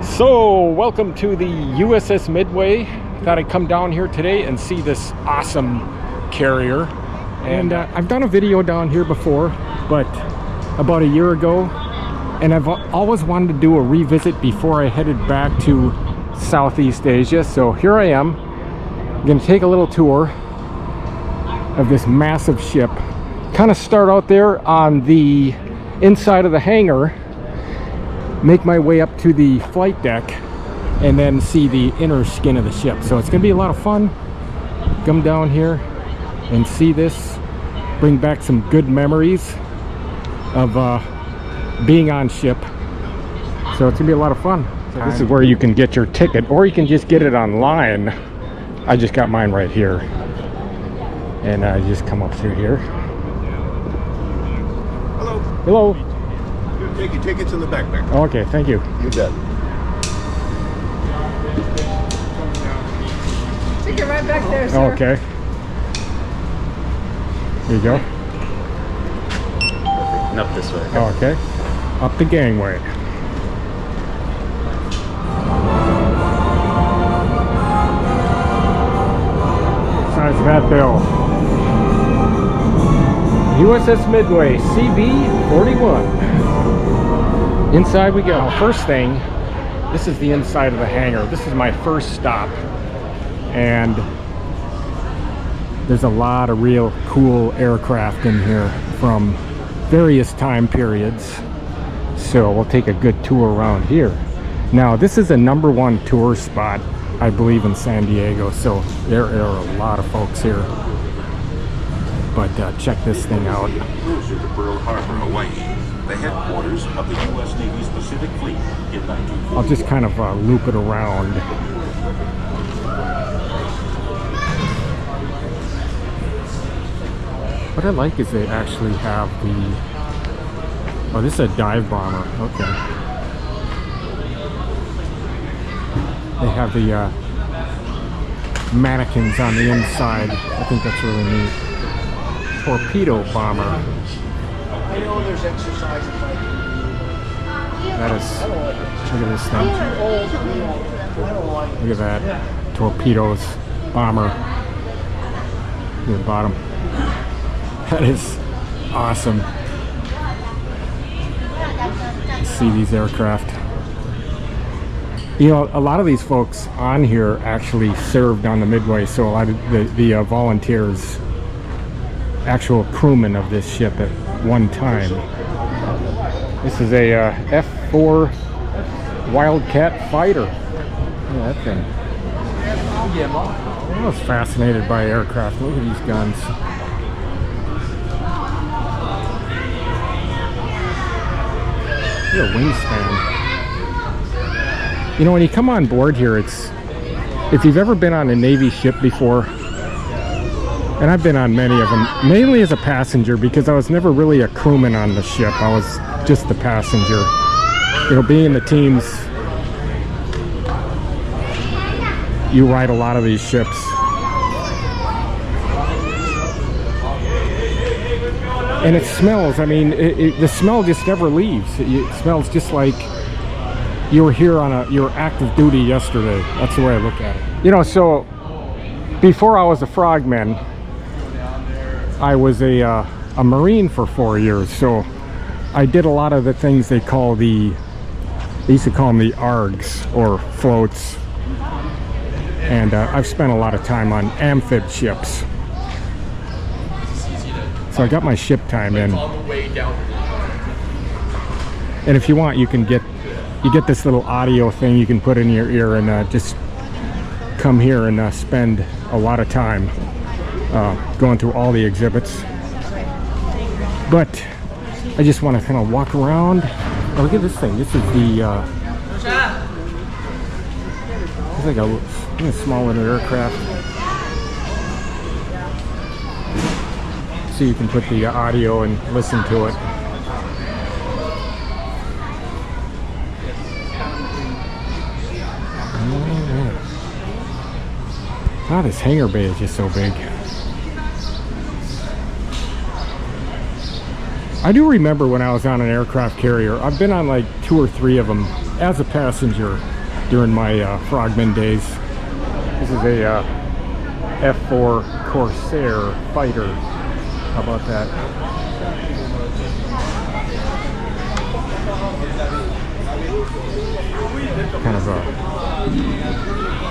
So, welcome to the USS Midway. Thought I'd come down here today and see this awesome carrier. And I've done a video down here before, but about a year ago. And I've always wanted to do a revisit before I headed back to Southeast Asia. So here I am. I'm going to take a little tour of this massive ship. Kind of start out there on the inside of the hangar, make my way up to the flight deck, and then see the inner skin of the ship. So it's gonna be a lot of fun. Come down here and see this, bring back some good memories of being on ship. So it's gonna be a lot of fun. So this is where you can get your ticket, or you can just get it online. I just got mine right here, and I just come up through here. Hello. Take your tickets in the backpack. Okay, thank you. You bet. Ticket right back there, sir. Okay. Here you go. And up this way. Okay. Up the gangway. Size of that bill. USS Midway CV-41. Inside we go. First thing, this is the inside of the hangar. This is my first stop, and there's a lot of real cool aircraft in here from various time periods. So we'll take a good tour around here. Now this is a #1 tour spot, I believe, in San Diego, so there are a lot of folks here. But check this thing out. Closer to Pearl Harbor, Hawaii, the headquarters of the U.S. Navy's Pacific Fleet in 1940. I'll just kind of loop it around. What I like is they actually have the... Oh, this is a dive bomber. Okay. They have the mannequins on the inside. I think that's really neat. Torpedo bomber. I know there's exercises like That is, look at this thing. Look at that. Torpedoes, bomber. Look at the bottom. That is awesome. Let's see these aircraft. You know, a lot of these folks on here actually served on the Midway, so a lot of the volunteers, actual crewmen of this ship at one time. This is a F-4 Wildcat fighter. Look at that thing. I was fascinated by aircraft. Look at these guns. Look at a wingspan. You know, when you come on board here, if you've ever been on a Navy ship before, and I've been on many of them, mainly as a passenger, because I was never really a crewman on the ship. I was just the passenger. You know, being in the teams, you ride a lot of these ships. And it smells, I mean, the smell just never leaves. It smells just like you were here on your active duty yesterday. That's the way I look at it. You know, so before I was a frogman, I was a Marine for 4 years, so I did a lot of the things they used to call them the ARGs, or floats. And I've spent a lot of time on amphib ships. So I got my ship time in. And if you want, you get this little audio thing you can put in your ear and just come here and spend a lot of time going through all the exhibits. But I just want to kind of walk around. Oh, look at this thing. This is the it's like a small little aircraft, so you can put the audio and listen to it. Ah, this hangar bay is just so big. I do remember when I was on an aircraft carrier. I've been on like 2 or 3 of them as a passenger. during my Frogman days. This is a F4 Corsair fighter. How about that? Kind of a,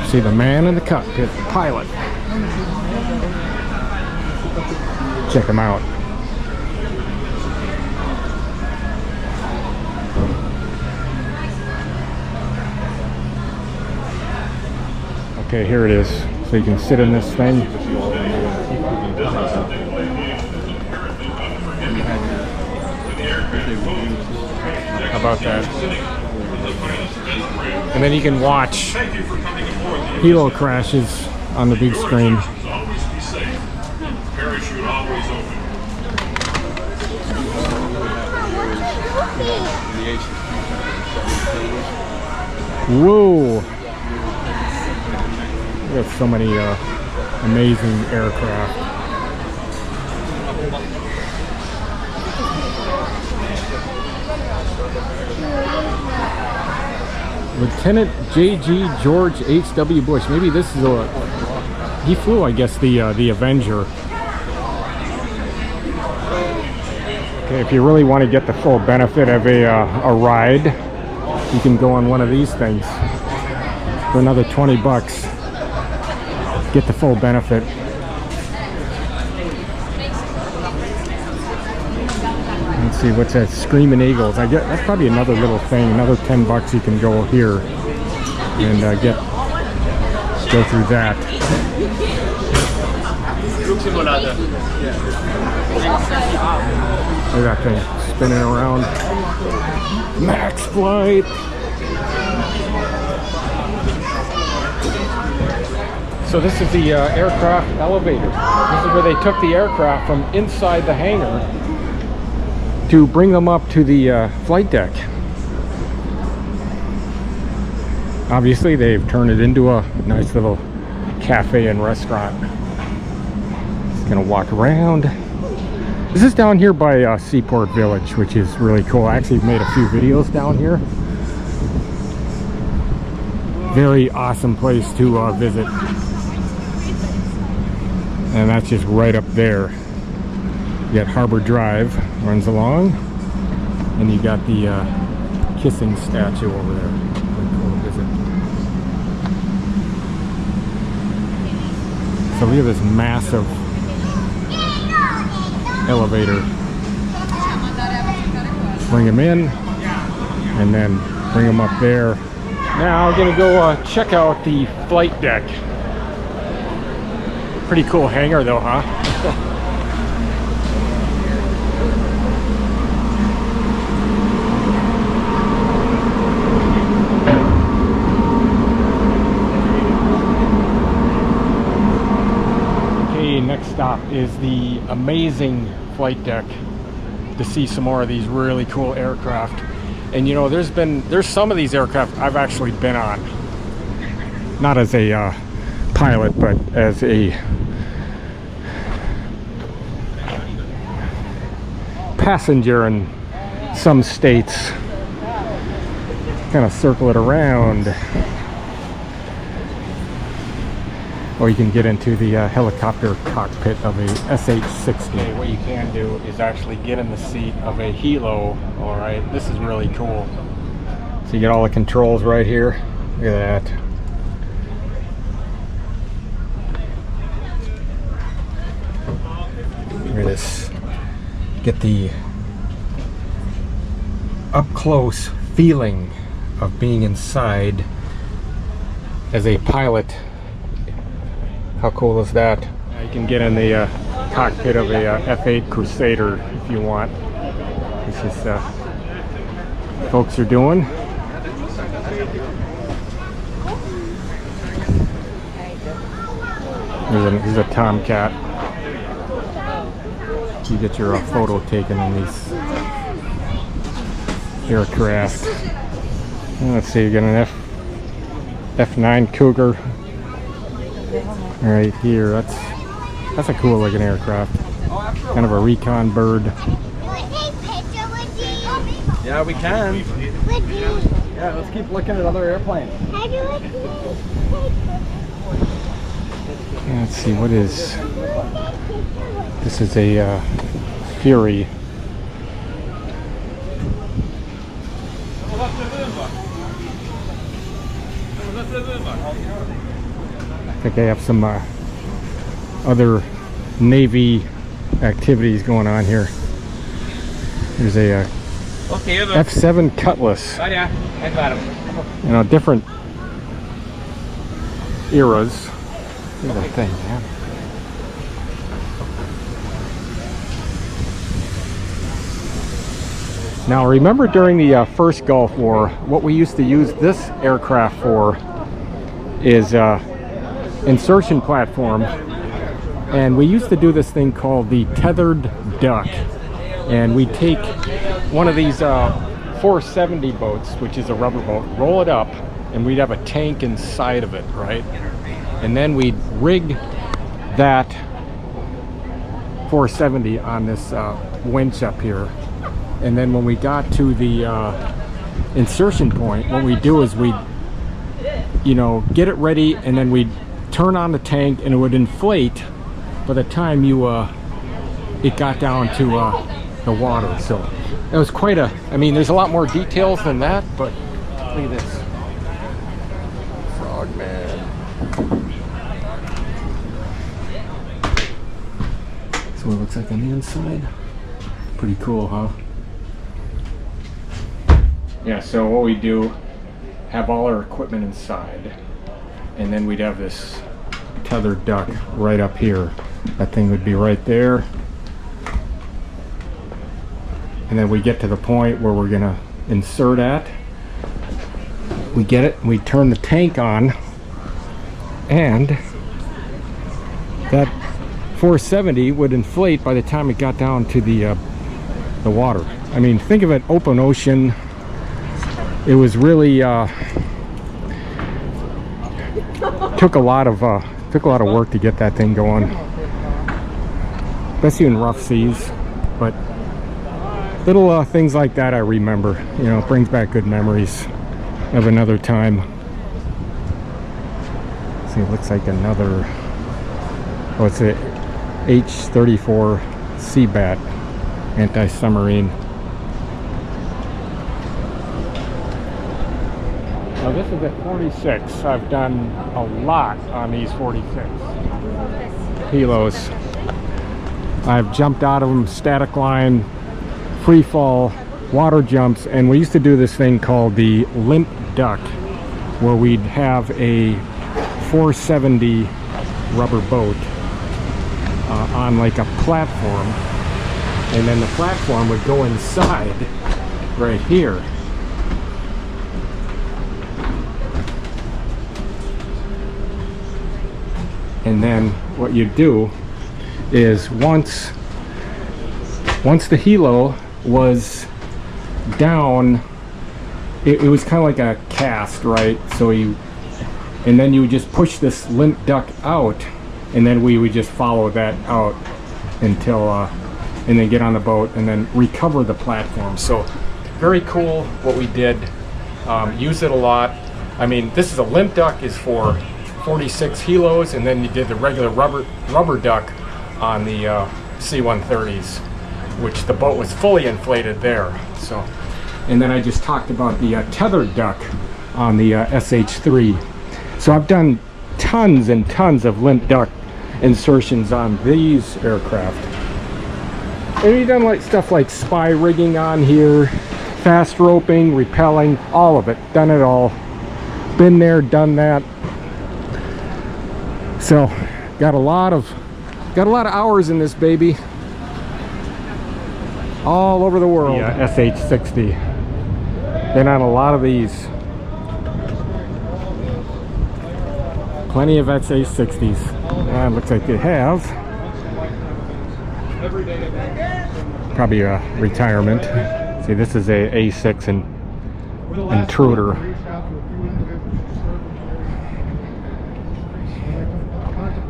see the man in the cockpit, the pilot. Check him out. Okay, here it is. So you can sit in this thing. How about that? And then you can watch helo crashes on the big screen. Whoa! We have so many amazing aircraft. Lieutenant J.G. George H.W. Bush. Maybe this is he flew, I guess, the Avenger. Okay, if you really want to get the full benefit of a ride, you can go on one of these things for another 20 bucks. Get the full benefit. Let's see, what's that? Screaming Eagles. I get that's probably another little thing. Another 10 bucks. You can go here and go through that. Look at that thing spinning around. Max flight. So this is the aircraft elevator. This is where they took the aircraft from inside the hangar to bring them up to the flight deck. Obviously, they've turned it into a nice little cafe and restaurant. Just gonna walk around. This is down here by Seaport Village, which is really cool. I actually made a few videos down here. Very awesome place to visit. And that's just right up there. You got Harbor Drive runs along, and you got the kissing statue over there. Really cool to visit. So we have this massive elevator. Bring them in, and then bring them up there. Now I'm gonna go check out the flight deck. Pretty cool hangar though, huh? Okay, next stop is the amazing flight deck to see some more of these really cool aircraft. And you know, there's some of these aircraft I've actually been on. Not as a pilot, but as a passenger in some states. Kind of circle it around, or you can get into the helicopter cockpit of a SH-60. What you can do is actually get in the seat of a helo. All right, this is really cool. So you get all the controls right here. Look at that. Look at this. Get the up close feeling of being inside as a pilot. How cool is that? You can get in the cockpit of a F-8 Crusader if you want. It's just folks are doing. Here's a Tomcat. You get your photo taken in these aircraft. And let's see, you got an F9 Cougar right here. That's a cool looking aircraft. Kind of a recon bird. Yeah, we can. Yeah, let's keep looking at other airplanes. Let's see, what is... This is a Fury. I think they have some other Navy activities going on here. There's a F7 Cutlass. You know, different eras. Look at that thing, man. Now, remember during the first Gulf War, what we used to use this aircraft for is insertion platform, and we used to do this thing called the tethered duck, and we take one of these 470 boats, which is a rubber boat, roll it up, and we'd have a tank inside of it, right? And then we'd rig that 470 on this winch up here, and then when we got to the insertion point, what we do is we, you know, get it ready, and then we'd turn on the tank, and it would inflate by the time you it got down to the water. So it was quite a, I mean, there's a lot more details than that, but look at this Frogman. That's what it looks like on the inside. Pretty cool, huh? Yeah, so what we do, have all our equipment inside, and then we'd have this tethered duck right up here. That thing would be right there, and then we get to the point where we're gonna insert at. We get it, we turn the tank on, and that 470 would inflate by the time it got down to the water. I mean, think of it, open ocean. It was really took a lot of work to get that thing going, especially in rough seas. But little things like that I remember. You know, it brings back good memories of another time. See, it looks like another. Oh, it's a H-34 Seabat anti-submarine. Now this is at 46. I've done a lot on these 46 Helos. I've jumped out of them, static line, free fall, water jumps, and we used to do this thing called the limp duck, where we'd have a 470 rubber boat on like a platform, and then the platform would go inside right here. And then what you do is once the helo was down, it was kind of like a cast, right? So and then you would just push this limp duck out, and then we would just follow that out until and then get on the boat and then recover the platform. So very cool what we did. Use it a lot. I mean, this is a limp duck is for 46 Helos, and then you did the regular rubber duck on the C-130s, which the boat was fully inflated there. So, and then I just talked about the tethered duck on the SH-3. So I've done tons and tons of limp duck insertions on these aircraft. And we've done like stuff like spy rigging on here, fast roping, rappelling, all of it. Done it all. Been there, done that. So got a lot of hours in this baby, all over the world. Yeah, SH-60. Been on a lot of these. Plenty of SH-60s. And looks like they have probably a retirement. See, this is a A6 Intruder.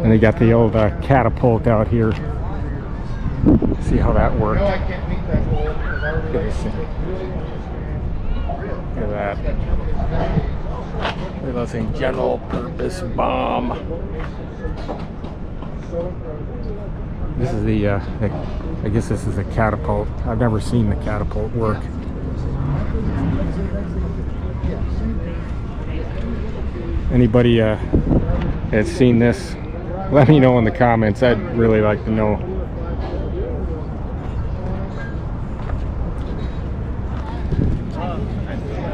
And they got the old catapult out here. See how that worked. Look at that. Look at those things. General purpose bomb. This is the I guess this is a catapult. I've never seen the catapult work. Anybody has seen this? Let me know in the comments. I'd really like to know.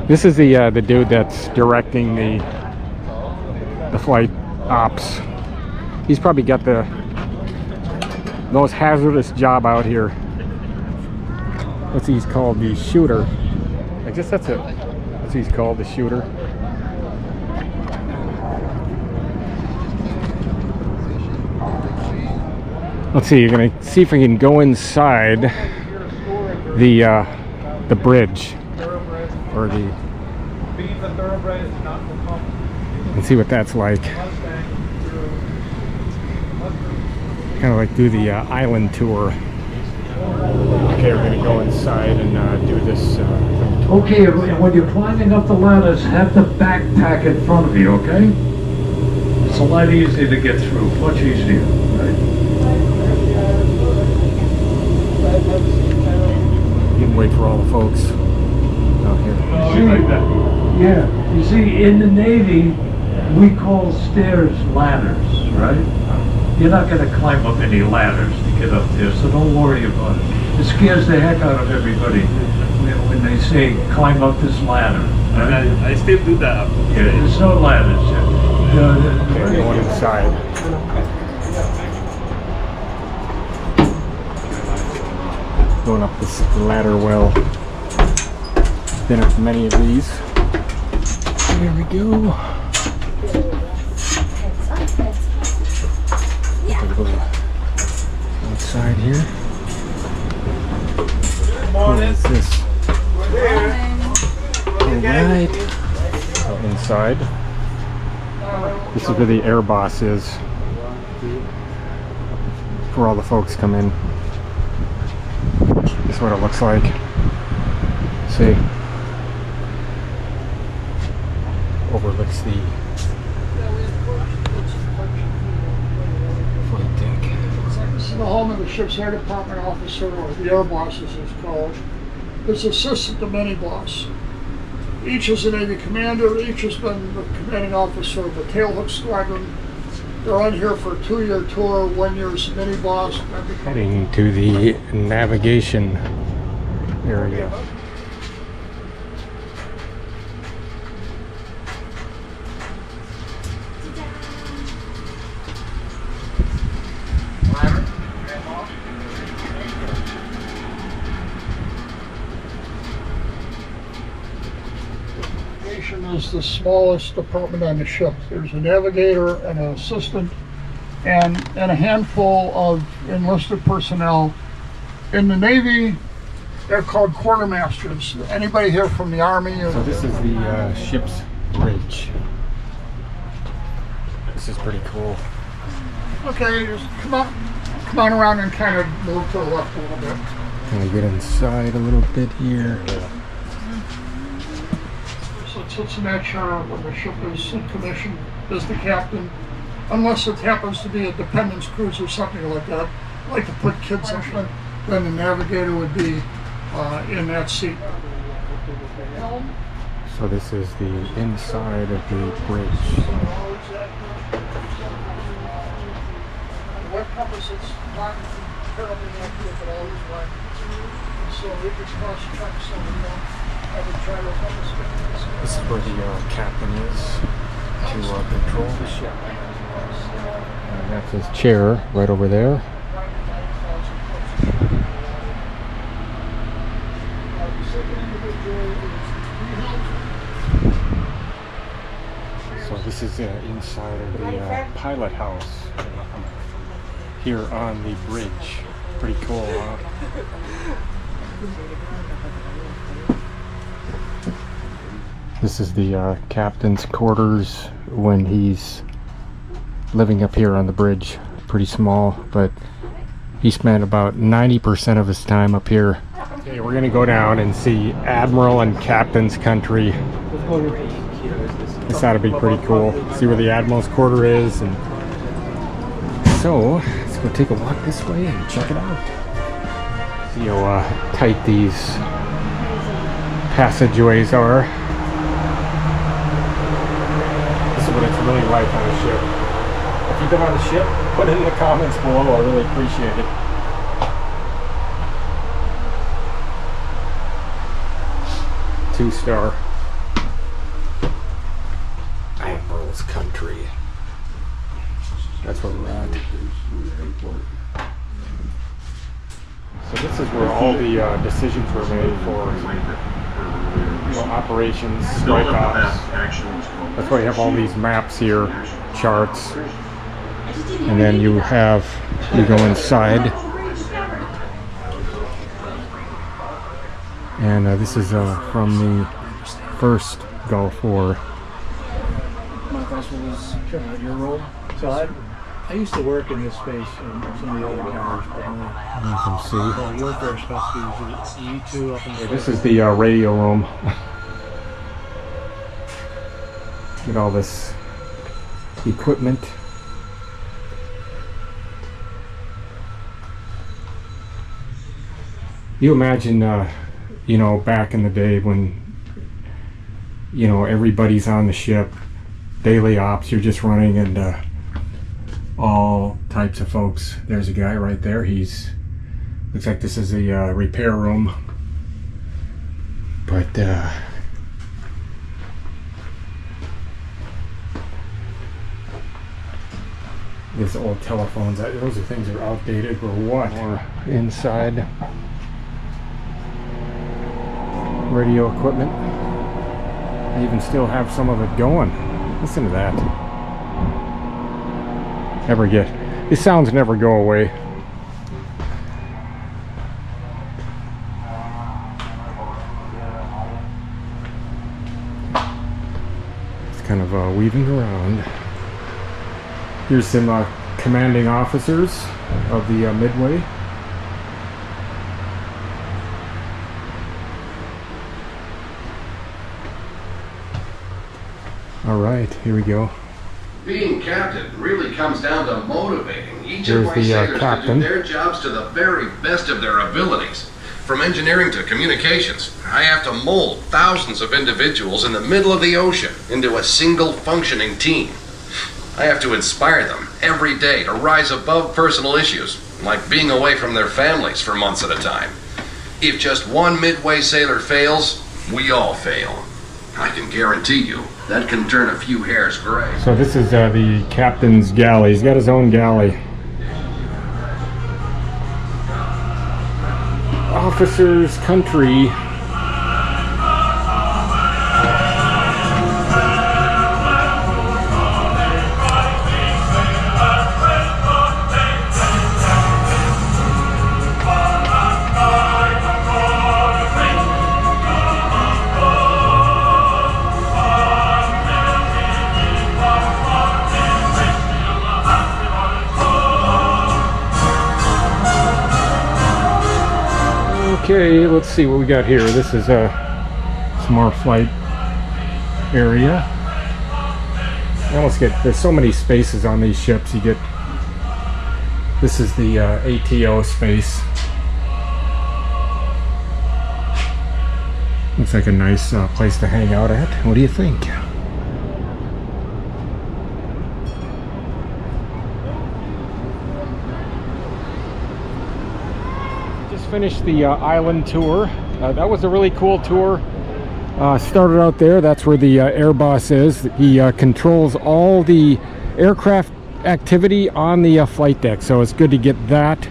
This is the dude that's directing the flight ops. He's probably got the most hazardous job out here. What's he's called? The shooter. I guess that's it. That's what he's called, the shooter. Let's see. You're gonna see if we can go inside the bridge, or and see what that's like. Kind of like do the island tour. Okay, we're gonna go inside and do this. Okay, and when you're climbing up the ladders, have the backpack in front of you, okay? It's a lot easier to get through, much easier, right? You can wait for all the folks out here. Yeah, you see, in the Navy, we call stairs ladders, right? You're not going to climb up any ladders to get up there, so don't worry about it. It scares the heck out of everybody when they say, climb up this ladder. Right? I still do that. Yeah, there's no ladders. Okay, going inside. Going up this ladder well. Been up many of these. Here we go. Outside here. What is this? Alright. Inside. This is where the air boss is. Where all the folks come in. This is what it looks like. See? Overlooks the flight deck. This is the home of the ship's air department officer, or the air boss as it's called. His assistant, the mini boss. Each is a Navy commander, each has been the commanding officer of the tailhook squadron. They're on here for a 2-year tour, 1 year's mini boss. Heading to the navigation area. Is the smallest department on the ship. There's a navigator and an assistant and a handful of enlisted personnel. In the Navy, they're called quartermasters. Anybody here from the Army? So this is the ship's bridge. This is pretty cool. Okay, just come on around and kind of move to the left a little bit. Can we get inside a little bit here? So it sits in that chair when the ship is in commission as the captain, unless it happens to be a dependence cruise or something like that, like to put kids in it, then the navigator would be in that seat. So this is the inside of the bridge. The web compass is not terribly accurate, but always right. So we could cross-check some of them. I would try to compass. This is where the captain is to control the ship. And that's his chair right over there. So this is inside of the pilot house here on the bridge. Pretty cool, huh? This is the captain's quarters when he's living up here on the bridge. Pretty small, but he spent about 90% of his time up here. Okay, we're gonna go down and see Admiral and Captain's Country. This ought to be pretty cool. See where the Admiral's quarter is, and so let's go take a walk this way and check it out. See how tight these passageways are. This is what it's really like on a ship. If you've been on a ship, put it in the comments below. I really appreciate it. 2-star. Admiral's Country. That's where we're at. So this is where all the decisions were made for operations, strike ops. That's why you have all these maps here, charts, and then you go inside. And this is from the first Gulf War. My vessel was your role. So I used to work in this space in some of the other carriers, but You can see. warfare specialty was E2 up in the This is the radio room. Get all this equipment. You imagine, back in the day when, everybody's on the ship, daily ops, you're just running, and all types of folks. There's a guy right there. Looks like this is a repair room. But these old telephones, those are things that are outdated or what? Or inside. Radio equipment. I even still have some of it going. Listen to that. These sounds never go away. It's kind of weaving around. Here's some commanding officers of the Midway. All right, here we go. Being captain really comes down to motivating each There's of my the, sailors captain. to do their jobs to the very best of their abilities. From engineering to communications, I have to mold thousands of individuals in the middle of the ocean into a single functioning team. I have to inspire them every day to rise above personal issues, like being away from their families for months at a time. If just one Midway sailor fails, we all fail. I can guarantee you that can turn a few hairs gray. So this is the captain's galley. He's got his own galley. Officer's Country. Okay, let's see what we got here. This is some more flight area. There's so many spaces on these ships. This is the ATO space. Looks like a nice place to hang out at. What do you think? Finished the island tour. That was a really cool tour. Started out there. That's where the air boss is. He controls all the aircraft activity on the flight deck, so it's good to get that.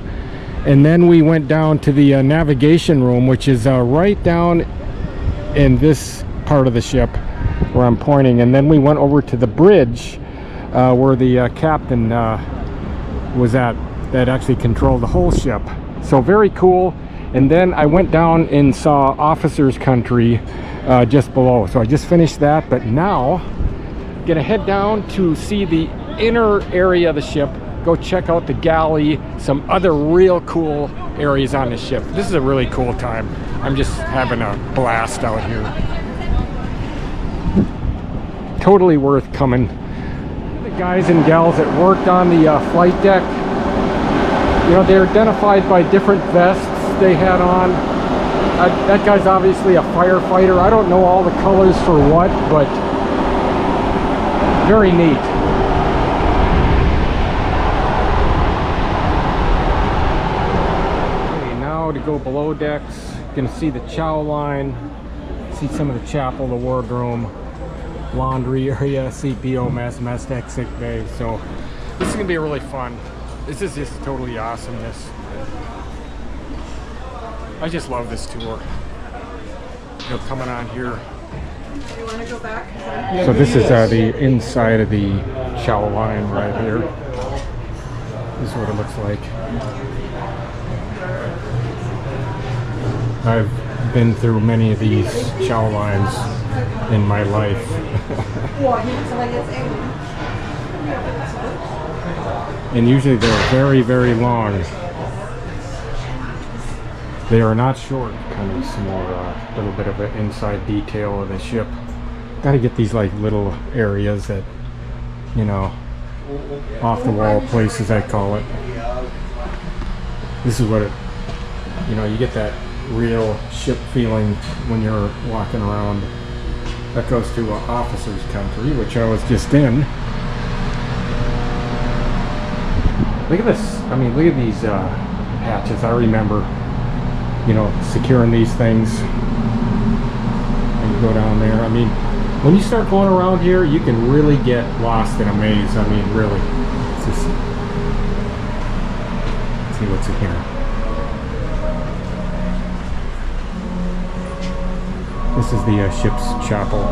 And then we went down to the navigation room, which is right down in this part of the ship where I'm pointing. And then we went over to the bridge where the captain was at, that actually controlled the whole ship. So very cool. And then I went down and saw Officer's Country just below. So I just finished that, but now gonna head down to see the inner area of the ship, go check out the galley, some other real cool areas on the ship. This is a really cool time. I'm just having a blast out here. Totally worth coming. The guys and gals that worked on the flight deck, you know, they're identified by different vests they had on. That guy's obviously a firefighter. I don't know all the colors for what, but very neat. Okay, now to go below decks, you can see the chow line, see some of the chapel, the wardroom, laundry area, CPO mess deck, sick bay. So this is gonna be really fun. This is just totally awesomeness. I just love this tour. You know, coming on here. You want to go back? So this is the inside of the chow line right here. This is what it looks like. I've been through many of these chow lines in my life. And usually they're very, very long. They are not short. Kind of some more, little bit of an inside detail of the ship. Got to get these like little areas that, you know, off the wall places, I call it. This is what it, you know, you get that real ship feeling when you're walking around. That goes to officer's country, which I was just in. Look at this. I mean, look at these hatches. I remember, you know, securing these things. And you go down there. I mean, when you start going around here, you can really get lost in a maze. I mean, really. It's just, let's see what's in here. This is the ship's chapel.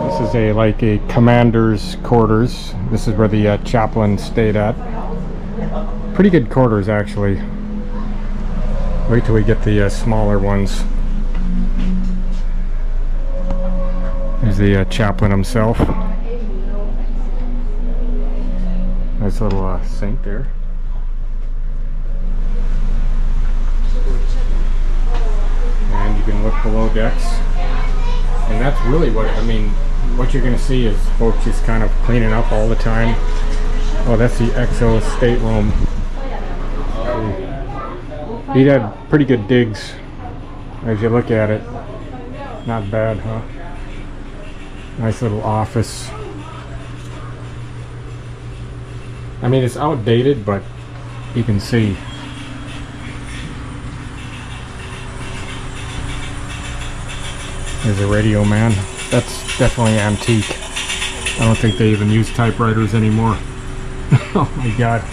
This is like a commander's quarters. This is where the chaplain stayed at. Pretty good quarters, actually. Wait till we get the smaller ones. There's the chaplain himself. Nice little sink there. And you can look below decks. And that's really what, I mean, what you're going to see is folks just kind of cleaning up all the time. Oh, that's the XO stateroom. He had pretty good digs as you look at it. Not bad, huh? Nice little office. I mean, it's outdated, but you can see. There's a radio man. That's definitely antique. I don't think they even use typewriters anymore. Oh my god.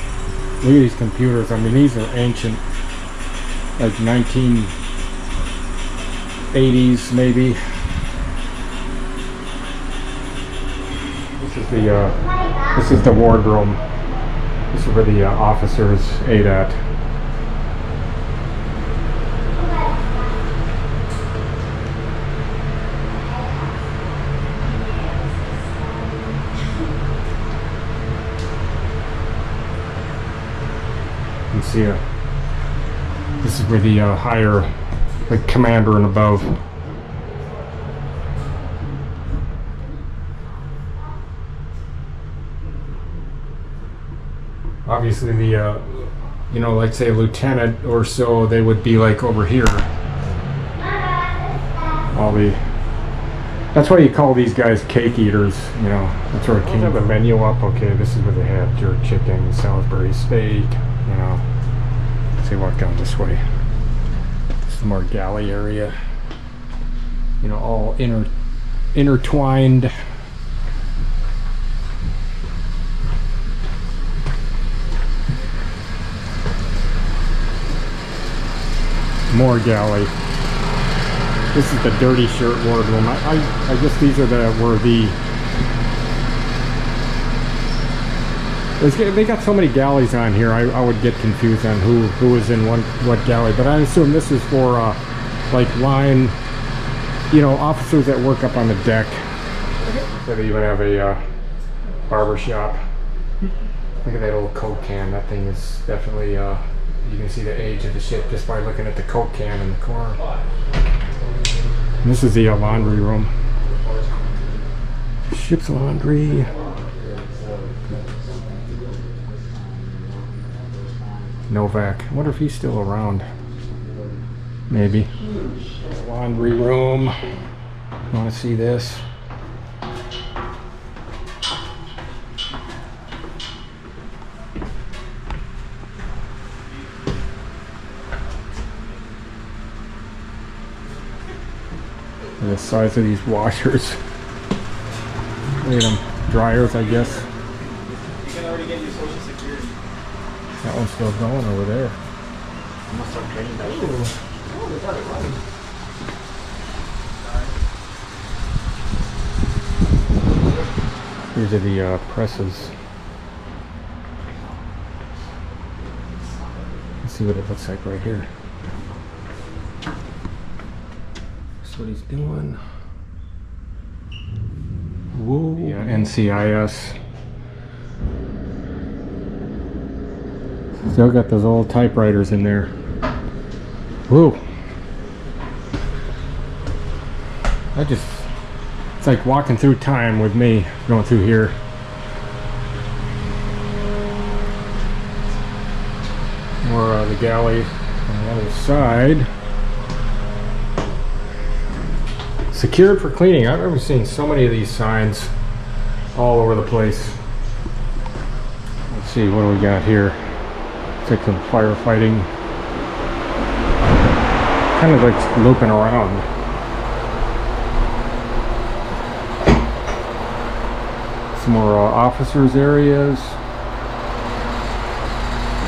Look at these computers. I mean, these are ancient. Like 1980s maybe. This is the wardroom. This is where the officers ate at. You can see this is where the higher, like commander and above. Obviously the, you know, like say a lieutenant or so, they would be like over here. That's why you call these guys cake eaters, you know. That's where it came. Have the menu up. Okay, this is where they have jerk chicken, Salisbury steak, you know. Let's see, walk down this way. This is the more galley area. You know, all intertwined. More galley. This is the dirty shirt wardroom. I guess these are They got so many galleys on here, I would get confused on who was in what galley, but I assume this is for like line, you know, officers that work up on the deck. So they even have a barber shop. Look at that old Coke can. That thing is definitely, you can see the age of the ship just by looking at the Coke can in the corner. And this is the laundry room. Ship's laundry. Novak. I wonder if he's still around. Maybe. Laundry room. Want to see this? And the size of these washers. Look at them. Dryers, I guess. You can already get your social security. That one's still going over there. You must have trained that shit. Oh, they got it running. These are the presses. Let's see what it looks like right here. That's what he's doing. Whoa. Yeah, NCIS. Still got those old typewriters in there. Whoa. It's like walking through time with me going through here. More the galley on the other side. Secured for cleaning. I've never seen so many of these signs all over the place. Let's see, what do we got here? It's like some firefighting. Kind of like looping around. Some more officers' areas.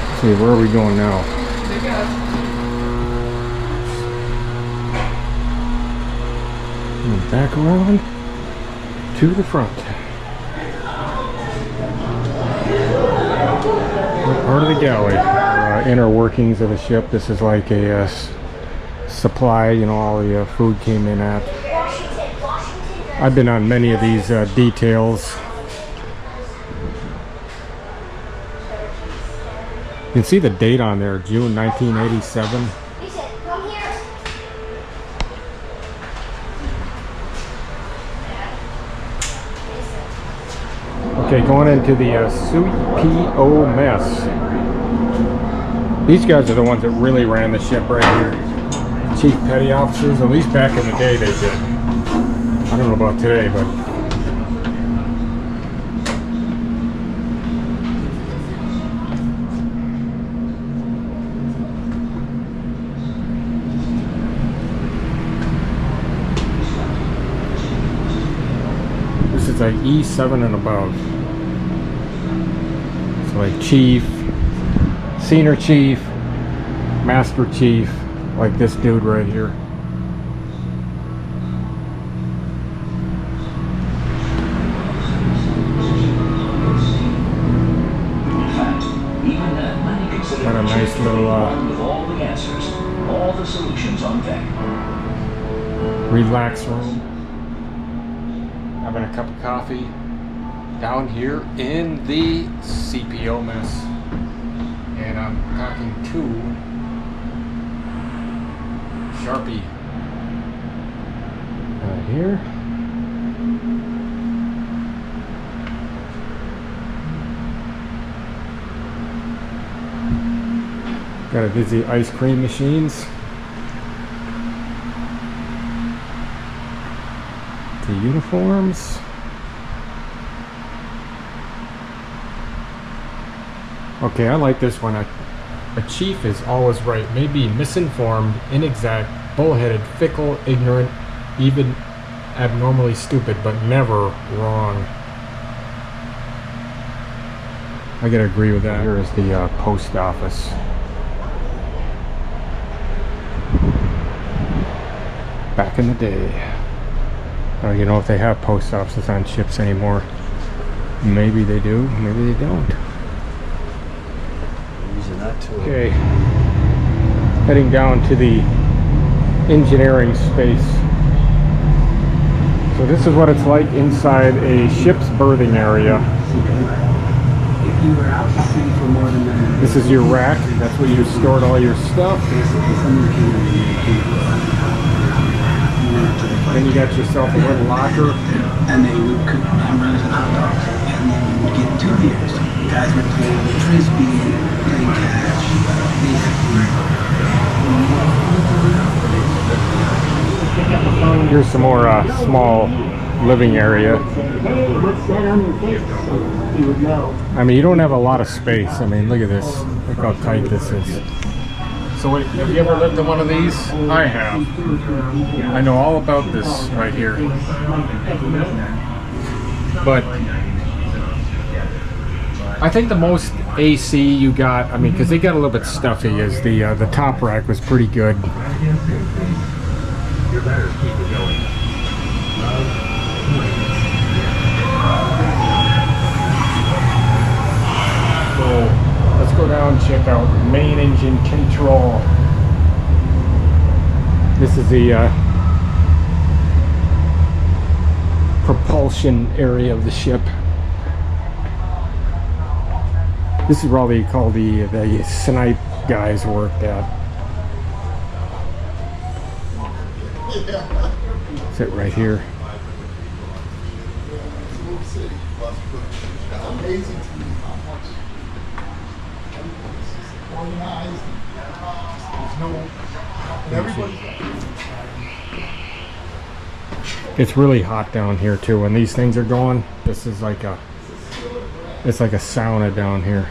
Let's see, where are we going now? And back around to the front. What part of the galley? Inner workings of the ship. This is like a supply, you know, all the food came in at. I've been on many of these details. You can see the date on there, June 1987. Okay, going into the CPO Mess. These guys are the ones that really ran the ship right here. Chief Petty Officers, at least back in the day they did. I don't know about today, but this is like E7 and above. So like Chief, Senior Chief, Master Chief, like this dude right here. Got a nice little with all the answers, all the solutions on deck. Relax room. Having a cup of coffee down here in the CPO Mess. And I'm talking to Sharpie here. Got a busy ice cream machines. The uniforms. Okay, I like this one. A chief is always right, maybe misinformed, inexact, bullheaded, fickle, ignorant, even abnormally stupid, but never wrong. I gotta agree with that. Here is the post office. Back in the day. I don't even know if they have post offices on ships anymore. Maybe they do, maybe they don't. that too. Okay, heading down to the engineering space. So this is what it's like inside a ship's berthing area. If you were out to sea for more than a minute, This is your rack. That's where you stored all your stuff. basically someone came in Then you got yourself a little locker. and they would cook hamburgers and hot dogs. And then you would get 2 beers. Guys would play frisbee, play catch, Here's some more small living area. I mean, you don't have a lot of space. I mean, look at this. Look how tight this is. So wait, have you ever lived in one of these? I have. I know all about this right here. But I think the most AC you got, I mean, because they got a little bit stuffy, is the top rack was pretty good. You're better keep it going. So let's go down and check out main engine control. This is the propulsion area of the ship. This is probably called the snipe guys worked at. Sit right here. Amazing to me how much organized. There's no, everybody's. It's really hot down here too. When these things are going, this is like it's like a sauna down here.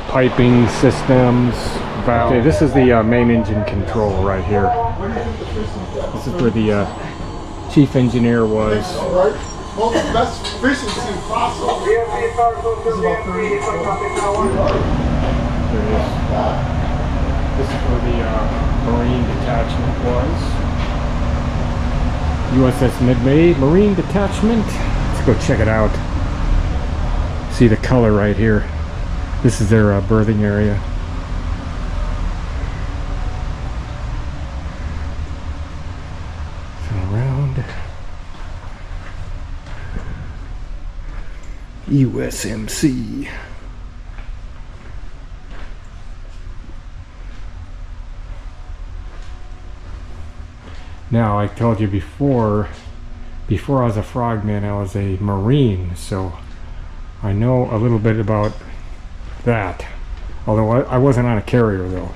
Piping systems, valve. Okay, this is the main engine control right here. This is where the chief engineer was. Well, the best efficiency possible. There it is. This is where the Marine detachment was. USS Midway Marine Detachment. Let's go check it out. See the color right here. This is their berthing area. Turn around. USMC. Now, I told you before I was a frogman, I was a Marine, so I know a little bit about that, although I wasn't on a carrier though.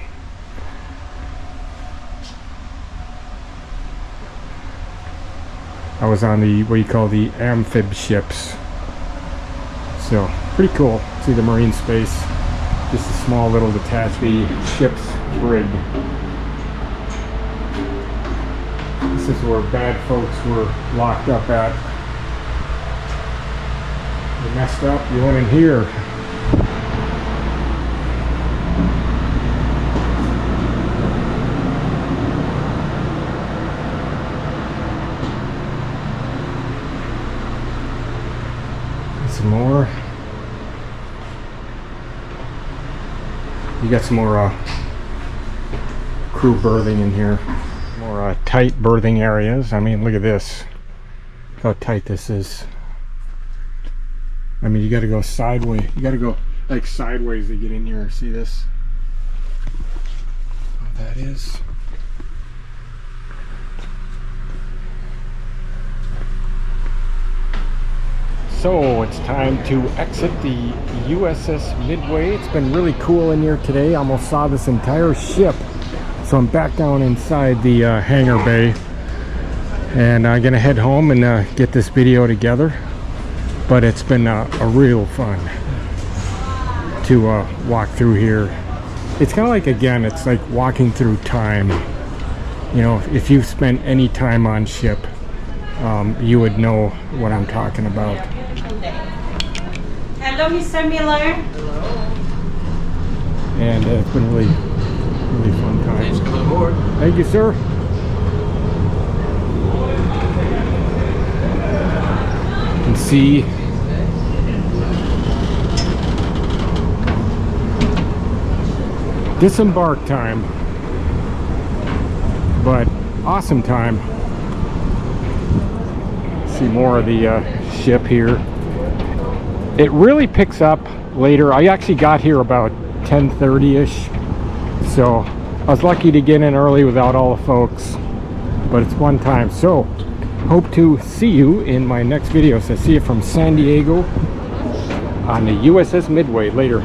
I was on the what you call the amphib ships, so pretty cool. See the Marine space, just a small little detached ship's brig. This is where bad folks were locked up at. You messed up, you went in here. Some more. You got some more crew berthing in here. More tight berthing areas. I mean, look at this. Look how tight this is. I mean, you got to go sideways. You got to go like sideways to get in here. See this? What that is. So it's time to exit the USS Midway. It's been really cool in here today. Almost saw this entire ship. So I'm back down inside the hangar bay, and I'm gonna head home and get this video together. But it's been a real fun to walk through here. It's kind of like, again, it's like walking through time. You know, if you've spent any time on ship, you would know what I'm talking about. Hello, Mr. Miller. And it's been really Really fun time. Thanks for coming aboard. Thank you, sir. You can see disembark time, but awesome time. See more of the ship here. It really picks up later. I actually got here about 10:30ish, so I was lucky to get in early without all the folks, but it's one time. So hope to see you in my next video. So see you from San Diego on the USS Midway later.